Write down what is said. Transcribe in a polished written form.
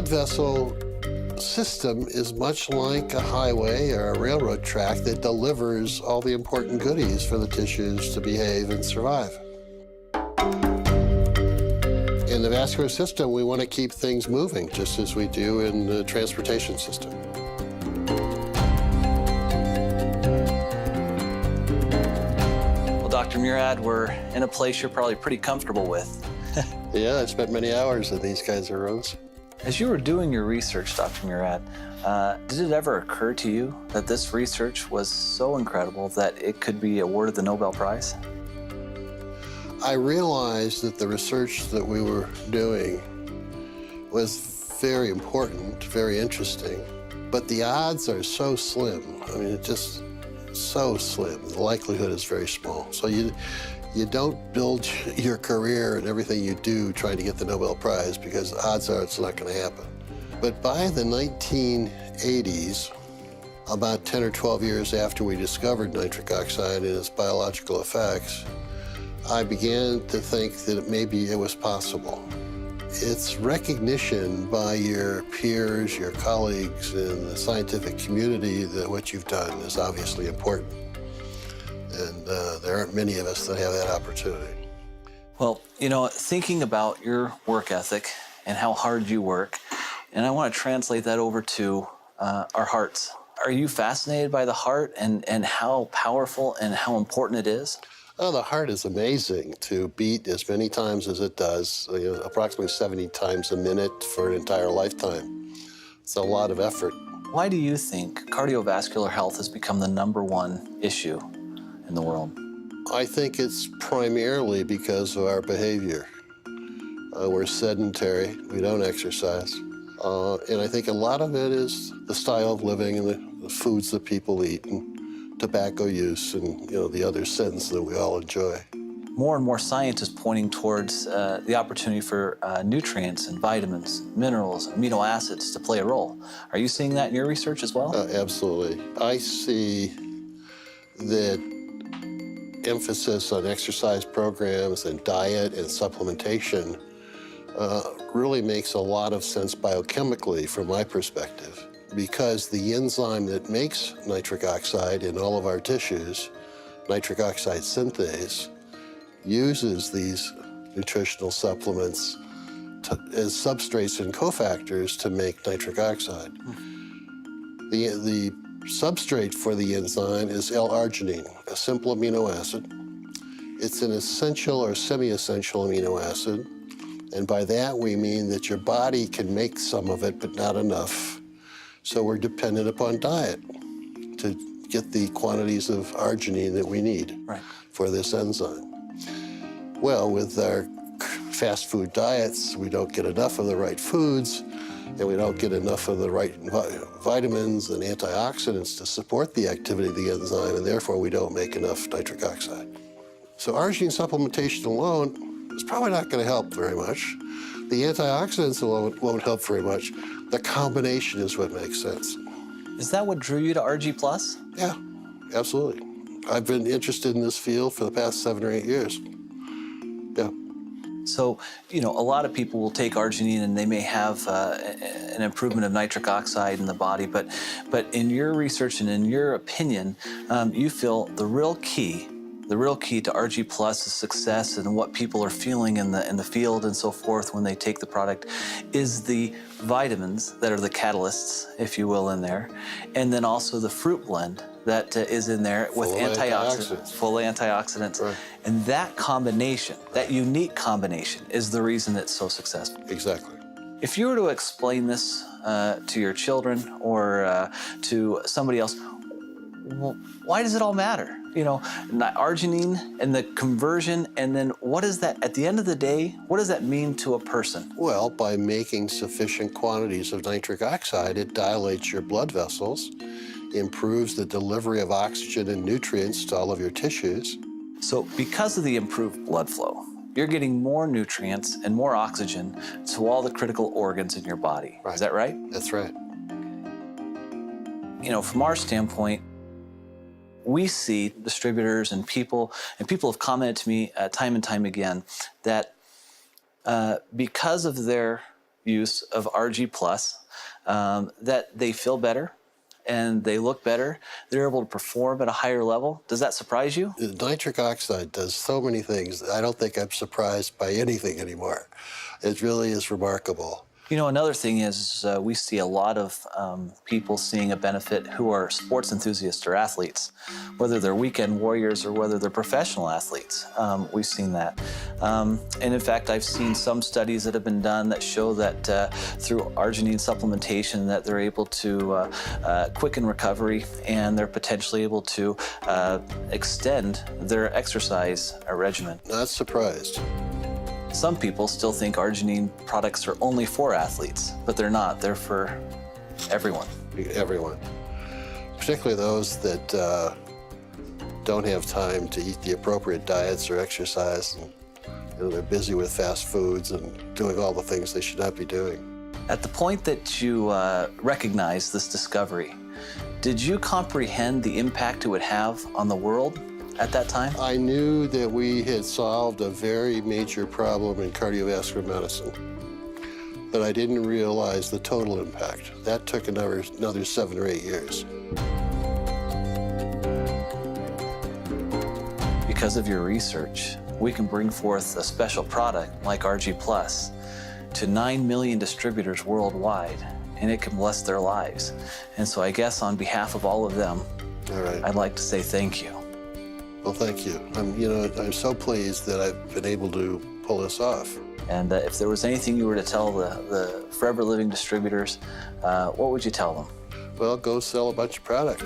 blood vessel system is much like a highway or a railroad track that delivers all the important goodies for the tissues to behave and survive. In the vascular system, we want to keep things moving, just as we do in the transportation system. Well, Dr. Murad, we're in a place you're probably pretty comfortable with. Yeah, I spent many hours in these kinds of rooms. As you were doing your research, Dr. Murad, did it ever occur to you that this research was so incredible that it could be awarded the Nobel Prize? I realized that the research that we were doing was very important, very interesting, but the odds are so slim. I mean, it's just so slim. The likelihood is very small. So you don't build your career and everything you do trying to get the Nobel Prize, because odds are it's not going to happen. But by the 1980s, about 10 or 12 years after we discovered nitric oxide and its biological effects, I began to think that maybe it was possible. It's recognition by your peers, your colleagues in the scientific community that what you've done is obviously important. And there aren't many of us that have that opportunity. Well, you know, thinking about your work ethic and how hard you work, and I want to translate that over to our hearts. Are you fascinated by the heart and how powerful and how important it is? Oh, the heart is amazing to beat as many times as it does, approximately 70 times a minute for an entire lifetime. It's a lot of effort. Why do you think cardiovascular health has become the #1 issue in the world? I think it's primarily because of our behavior. We're sedentary, we don't exercise. And I think a lot of it is the style of living and the foods that people eat and tobacco use and the other sins that we all enjoy. More and more science is pointing towards the opportunity for nutrients and vitamins, minerals, amino acids to play a role. Are you seeing that in your research as well? Absolutely. I see that emphasis on exercise programs and diet and supplementation really makes a lot of sense biochemically from my perspective, because the enzyme that makes nitric oxide in all of our tissues, nitric oxide synthase, uses these nutritional supplements as substrates and cofactors to make nitric oxide. The substrate for the enzyme is L-arginine, a simple amino acid. It's an essential or semi-essential amino acid, and by that we mean that your body can make some of it, but not enough. So we're dependent upon diet to get the quantities of arginine that we need for this enzyme. Well, with our fast food diets, we don't get enough of the right foods, and we don't get enough of the right vitamins and antioxidants to support the activity of the enzyme, and therefore we don't make enough nitric oxide. So arginine supplementation alone is probably not going to help very much. The antioxidants alone won't help very much. The combination is what makes sense. Is that what drew you to RG+? Yeah, absolutely. I've been interested in this field for the past 7 or 8 years. Yeah. So, a lot of people will take arginine and they may have an improvement of nitric oxide in the body, but in your research and in your opinion, you feel the real key to RG+ is success and what people are feeling in the field and so forth when they take the product is the vitamins that are the catalysts, if you will, in there, and then also the fruit blend that is in there with full antioxidants. Right. And that combination, that unique combination, is the reason it's so successful. Exactly. If you were to explain this to your children or to somebody else, well, why does it all matter? Arginine and the conversion, and then what is that, at the end of the day, what does that mean to a person? Well, by making sufficient quantities of nitric oxide, it dilates your blood vessels, improves the delivery of oxygen and nutrients to all of your tissues. So because of the improved blood flow, you're getting more nutrients and more oxygen to all the critical organs in your body. Right. Is that right? That's right. From our standpoint, we see distributors and people have commented to me time and time again that because of their use of RG Plus, that they feel better and they look better. They're able to perform at a higher level. Does that surprise you? Nitric oxide does so many things. I don't think I'm surprised by anything anymore. It really is remarkable. You know, another thing is we see a lot of people seeing a benefit who are sports enthusiasts or athletes, whether they're weekend warriors or whether they're professional athletes. We've seen that. And in fact, I've seen some studies that have been done that show that through arginine supplementation that they're able to quicken recovery and they're potentially able to extend their exercise regimen. Not surprised. Some people still think arginine products are only for athletes, but they're not. They're for everyone. Everyone. Particularly those that don't have time to eat the appropriate diets or exercise. And they're busy with fast foods and doing all the things they should not be doing. At the point that you recognized this discovery, did you comprehend the impact it would have on the world at that time? I knew that we had solved a very major problem in cardiovascular medicine, but I didn't realize the total impact. That took another 7 or 8 years. Because of your research, we can bring forth a special product like RG Plus to 9 million distributors worldwide, and it can bless their lives. And so I guess on behalf of all of them, All right. I'd like to say thank you. Well, thank you. I'm so pleased that I've been able to pull this off. And if there was anything you were to tell the Forever Living distributors, what would you tell them? Well, go sell a bunch of product.